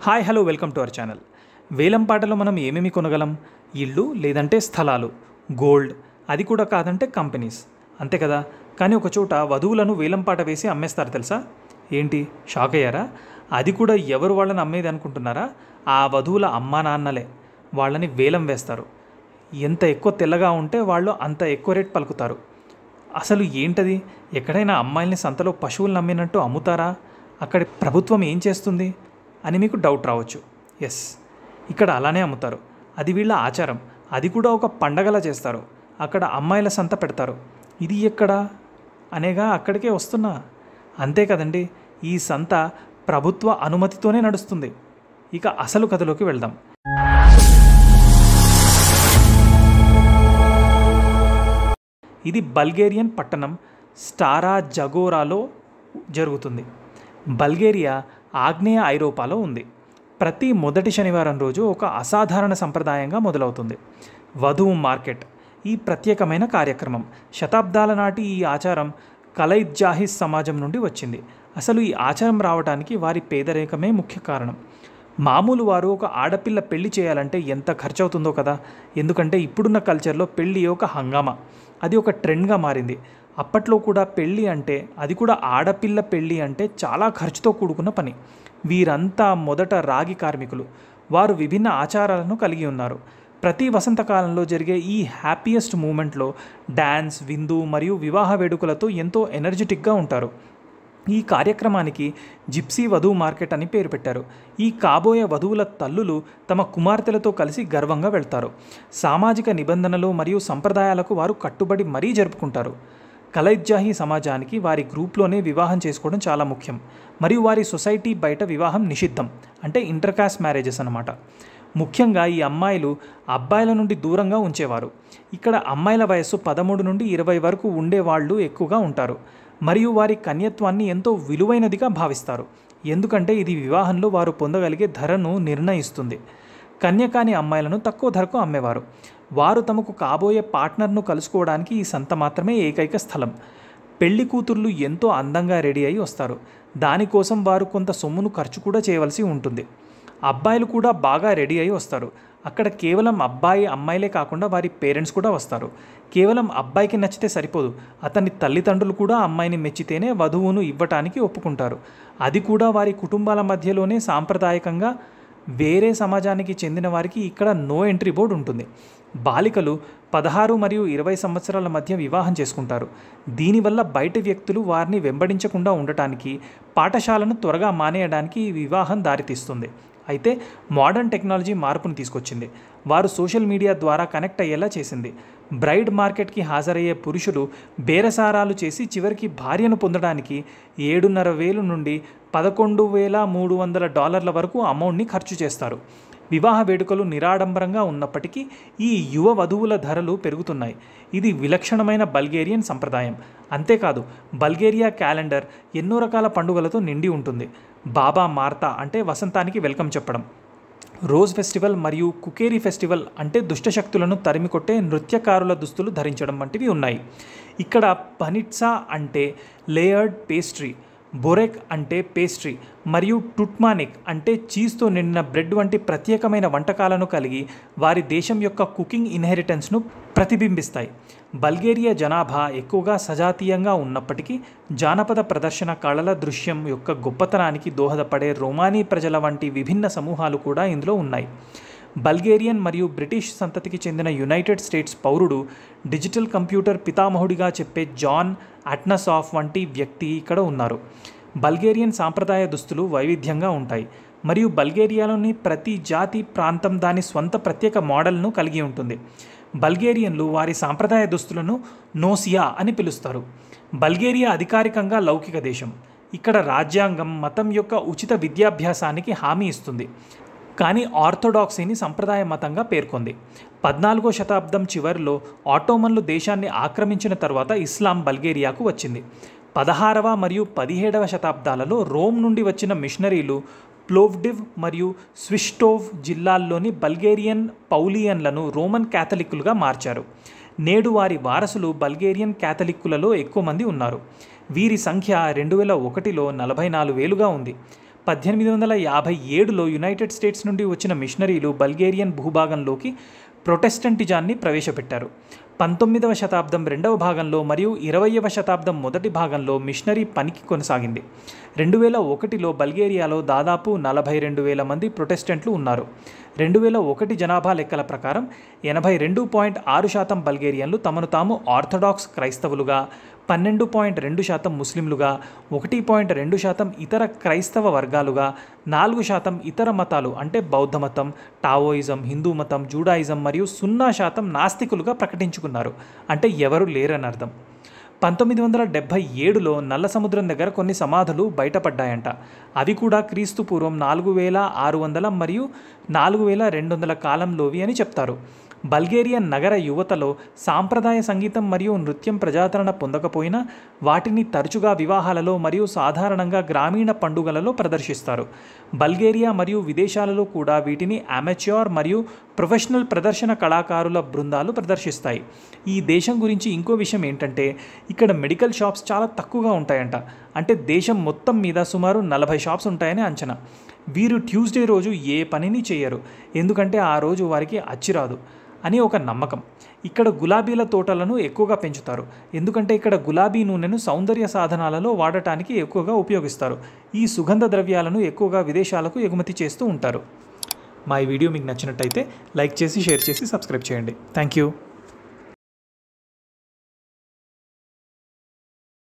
Hi hello welcome to our channel. వేలంపాటలో మనం ఏమేమి కొనగలం? ఇళ్ళు లేదంటే స్థలాలు, గోల్డ్, అది కూడా కాదంటే కంపెనీస్, అంతే కదా. కానీ ఒక చోట వధువులను వేలంపాట వేసి అమ్మేస్తారు తెలుసా? ఏంటి షాక్ అయ్యారా? అది కూడా ఎవరు వాళ్ళని అమ్మేది అనుకుంటున్నారా? ఆ వధువుల అమ్మా నాన్నలే వాళ్ళని వేలం వేస్తారు. ఎంత ఎక్కువ తెల్లగా ఉంటే వాళ్ళు అంత ఎక్కువ రేట్ పలుకుతారు. అసలు ఏంటది? ఎక్కడైనా అమ్మాయిల్ని సంతలో పశువులను అమ్మినట్టు అమ్ముతారా? అక్కడి ప్రభుత్వం ఏం చేస్తుంది అని మీకు డౌట్ రావచ్చు. ఎస్, ఇక్కడ అలానే అమ్ముతారు. అది వీళ్ళ ఆచారం. అది కూడా ఒక పండగలా చేస్తారు. అక్కడ అమ్మాయిల సంత పెడతారు. ఇది ఎక్కడా అనేగా అక్కడికే వస్తున్నా. అంతే కదండి, ఈ సంత ప్రభుత్వ అనుమతితోనే నడుస్తుంది. ఇక అసలు కథలోకి వెళ్దాం. ఇది బల్గేరియన్ పట్టణం స్టారా జగోరాలో జరుగుతుంది. బల్గేరియా ఆగ్నేయ ఐరోపాలో ఉంది. ప్రతి మొదటి శనివారం రోజు ఒక అసాధారణ సంప్రదాయంగా మొదలవుతుంది వధువు మార్కెట్. ఈ ప్రత్యేకమైన కార్యక్రమం శతాబ్దాల నాటి ఈ ఆచారం కలైజ్జాహిస్ సమాజం నుండి వచ్చింది. అసలు ఈ ఆచారం రావడానికి వారి పేదరికమే ముఖ్య కారణం. మామూలు వారు ఒక ఆడపిల్ల పెళ్లి చేయాలంటే ఎంత ఖర్చు అవుతుందో కదా. ఎందుకంటే ఇప్పుడున్న కల్చర్లో పెళ్ళి ఒక హంగామా, అది ఒక ట్రెండ్గా మారింది. అప్పట్లో కూడా పెళ్ళి అంటే, అది కూడా ఆడపిల్ల పెళ్ళి అంటే చాలా ఖర్చుతో కూడుకున్న పని. వీరంతా మొదట రాగి కార్మికులు. వారు విభిన్న ఆచారాలను కలిగి ఉన్నారు. ప్రతి వసంతకాలంలో జరిగే ఈ హ్యాపీయెస్ట్ మూమెంట్లో డ్యాన్స్, విందు మరియు వివాహ వేడుకలతో ఎంతో ఎనర్జెటిక్గా ఉంటారు. ఈ కార్యక్రమానికి జిప్సీ వధువు మార్కెట్ అని పేరు పెట్టారు. ఈ కాబోయే వధువుల తల్లులు తమ కుమార్తెలతో కలిసి గర్వంగా వెళ్తారు. సామాజిక నిబంధనలు మరియు సంప్రదాయాలకు వారు కట్టుబడి మరీ జరుపుకుంటారు. కలైజ్జాహి సమాజానికి వారి గ్రూప్లోనే వివాహం చేసుకోవడం చాలా ముఖ్యం. మరియు వారి సొసైటీ బయట వివాహం నిషిద్ధం, అంటే ఇంటర్కాస్ట్ మ్యారేజెస్ అన్నమాట. ముఖ్యంగా ఈ అమ్మాయిలు అబ్బాయిల నుండి దూరంగా ఉంచేవారు. ఇక్కడ అమ్మాయిల వయస్సు 13 నుండి 20 వరకు ఉండేవాళ్ళు ఎక్కువగా ఉంటారు. మరియు వారి కన్యత్వాన్ని ఎంతో విలువైనదిగా భావిస్తారు. ఎందుకంటే ఇది వివాహంలో వారు పొందగలిగే ధరను నిర్ణయిస్తుంది. కన్యకాని అమ్మాయిలను తక్కువ ధరకు అమ్మేవారు. వారు తమకు కాబోయే పార్ట్నర్ను కలుసుకోవడానికి ఈ సంత మాత్రమే ఏకైక స్థలం. పెళ్లి కూతుర్లు ఎంతో అందంగా రెడీ అయి వస్తారు. దానికోసం వారు కొంత సొమ్మును ఖర్చు కూడా చేయవలసి ఉంటుంది. అబ్బాయిలు కూడా బాగా రెడీ అయి వస్తారు. అక్కడ కేవలం అబ్బాయి అమ్మాయిలే కాకుండా వారి పేరెంట్స్ కూడా వస్తారు. కేవలం అబ్బాయికి నచ్చితే సరిపోదు, అతని తల్లిదండ్రులు కూడా అమ్మాయిని మెచ్చితేనే వధువును ఇవ్వటానికి ఒప్పుకుంటారు. అది కూడా వారి కుటుంబాల మధ్యలోనే. సాంప్రదాయకంగా వేరే సమాజానికి చెందిన వారికి ఇక్కడ నో ఎంట్రీ బోర్డు ఉంటుంది. బాలికలు 16 మరియు 20 సంవత్సరాల మధ్య వివాహం చేసుకుంటారు. దీనివల్ల బయట వ్యక్తులు వారిని వెంబడించకుండా ఉండటానికి, పాఠశాలను త్వరగా మానేయడానికి ఈ వివాహం దారితీస్తుంది. అయితే మోడర్న్ టెక్నాలజీ మార్పును తీసుకొచ్చింది. వారు సోషల్ మీడియా ద్వారా కనెక్ట్ అయ్యేలా చేసింది. బ్రైడ్ మార్కెట్కి హాజరయ్యే పురుషులు బేరసారాలు చేసి చివరికి భార్యను పొందడానికి $7,500 నుండి $11,300 వరకు అమౌంట్ని ఖర్చు చేస్తారు. వివాహ వేడుకలు నిరాడంబరంగా ఉన్నప్పటికీ ఈ యువ వధువుల ధరలు పెరుగుతున్నాయి. ఇది విలక్షణమైన బల్గేరియన్ సంప్రదాయం. అంతేకాదు, బల్గేరియా క్యాలెండర్ ఎన్నో రకాల పండుగలతో నిండి ఉంటుంది. బాబా మార్తా అంటే వసంతానికి వెల్కమ్ చెప్పడం, రోజ్ ఫెస్టివల్ మరియు కుకేరీ ఫెస్టివల్ అంటే దుష్టశక్తులను తరిమికొట్టే నృత్యకారుల దుస్తులు ధరించడం వంటివి ఉన్నాయి. ఇక్కడ పనిట్సా అంటే లేయర్డ్ పేస్ట్రీ, బొరెక్ అంటే పేస్ట్రీ మరియు టుట్మానిక్ అంటే చీజ్తో నిండిన బ్రెడ్ వంటి ప్రత్యేకమైన వంటకాలను కలిగి వారి దేశం యొక్క కుకింగ్ ఇన్హెరిటెన్స్ను ప్రతిబింబిస్తాయి. బల్గేరియా జనాభా ఎక్కువగా సజాతీయంగా ఉన్నప్పటికీ జానపద ప్రదర్శన కళల దృశ్యం యొక్క గొప్పతనానికి దోహదపడే రోమానీ ప్రజల వంటి విభిన్న సమూహాలు కూడా ఇందులో ఉన్నాయి. బల్గేరియన్ మరియు బ్రిటిష్ సంతతికి చెందిన యునైటెడ్ స్టేట్స్ పౌరుడు, డిజిటల్ కంప్యూటర్ పితామహుడిగా చెప్పే జాన్ అట్నసాఫ్ వంటి వ్యక్తి ఇక్కడ ఉన్నారు. బల్గేరియన్ సాంప్రదాయ దుస్తులు వైవిధ్యంగా ఉంటాయి మరియు బల్గేరియాలోని ప్రతి జాతి ప్రాంతం దాని స్వంత ప్రత్యేక మోడల్ను కలిగి ఉంటుంది. బల్గేరియన్లు వారి సాంప్రదాయ దుస్తులను నోసియా అని పిలుస్తారు. బల్గేరియా అధికారికంగా లౌకిక దేశం. ఇక్కడ రాజ్యాంగం మతం యొక్క ఉచిత విద్యాభ్యాసానికి హామీ ఇస్తుంది, కానీ ఆర్థోడాక్సీని సంప్రదాయ మతంగా పేర్కొంది. 14వ శతాబ్దం చివరిలో ఆటోమన్లు దేశాన్ని ఆక్రమించిన తర్వాత ఇస్లాం బల్గేరియాకు వచ్చింది. 16వ మరియు 17వ శతాబ్దాలలో రోమ్ నుండి వచ్చిన మిషనరీలు ప్లోవ్డివ్ మరియు స్విస్టోవ్ జిల్లాల్లోని బల్గేరియన్ పౌలియన్లను రోమన్ క్యాథలిక్కులుగా మార్చారు. నేడు వారి వారసులు బల్గేరియన్ క్యాథలిక్కులలో ఎక్కువ మంది ఉన్నారు. వీరి సంఖ్య 2001లో 44,000గా ఉంది. 1857లో యునైటెడ్ స్టేట్స్ నుండి వచ్చిన మిషనరీలు బల్గేరియన్ భూభాగంలోకి ప్రొటెస్టంటిజాన్ని ప్రవేశపెట్టారు. 19వ శతాబ్దం రెండవ భాగంలో మరియు 20వ శతాబ్దం మొదటి భాగంలో మిషనరీ పనికి కొనసాగింది. 2001లో బల్గేరియాలో దాదాపు 42,000 మంది ప్రొటెస్టెంట్లు ఉన్నారు. 2001 జనాభా లెక్కల ప్రకారం 82.6% బల్గేరియన్లు తమను తాము ఆర్థడాక్స్ క్రైస్తవులుగా, 12.2% ముస్లింలుగా, 1.2% ఇతర క్రైస్తవ వర్గాలుగా, 4% ఇతర మతాలు అంటే బౌద్ధ మతం, టావోయిజం, హిందూ మతం, జూడాయిజం మరియు 0% నాస్తికులుగా ప్రకటించుకున్నారు. అంటే ఎవరు లేరని అర్థం. 1977లో నల్ల సముద్రం దగ్గర కొన్ని సమాధులు బయటపడ్డాయంట. అవి కూడా క్రీస్తు పూర్వం 4600 మరియు 4200 కాలంలోవి అని చెప్తారు. బల్గేరియన్ నగర యువతలో సాంప్రదాయ సంగీతం మరియు నృత్యం ప్రజాదరణ పొందకపోయినా వాటిని తరచుగా వివాహాలలో మరియు సాధారణంగా గ్రామీణ పండుగలలో ప్రదర్శిస్తారు. బల్గేరియా మరియు విదేశాలలో కూడా వీటిని అమెచ్యూర్ మరియు ప్రొఫెషనల్ ప్రదర్శన కళాకారుల బృందాలు ప్రదర్శిస్తాయి. ఈ దేశం గురించి ఇంకో విషయం ఏంటంటే ఇక్కడ మెడికల్ షాప్స్ చాలా తక్కువగా ఉంటాయంట. అంటే దేశం మొత్తం మీద సుమారు 40 షాప్స్ ఉంటాయని అంచనా. వీరు ట్యూస్డే రోజు ఏ పనిని చేయరు, ఎందుకంటే ఆ రోజు వారికి అచ్చిరాదు అని ఒక నమ్మకం. ఇక్కడ గులాబీల తోటలను ఎక్కువగా పెంచుతారు, ఎందుకంటే ఇక్కడ గులాబీ నూనెను సౌందర్య సాధనాలలో వాడటానికి ఎక్కువగా ఉపయోగిస్తారు. ఈ సుగంధ ద్రవ్యాలను ఎక్కువగా విదేశాలకు ఎగుమతి చేస్తూ ఉంటారు. మా ఈ వీడియో మీకు నచ్చినట్టయితే లైక్ చేసి, షేర్ చేసి, సబ్స్క్రైబ్ చేయండి. Thank you.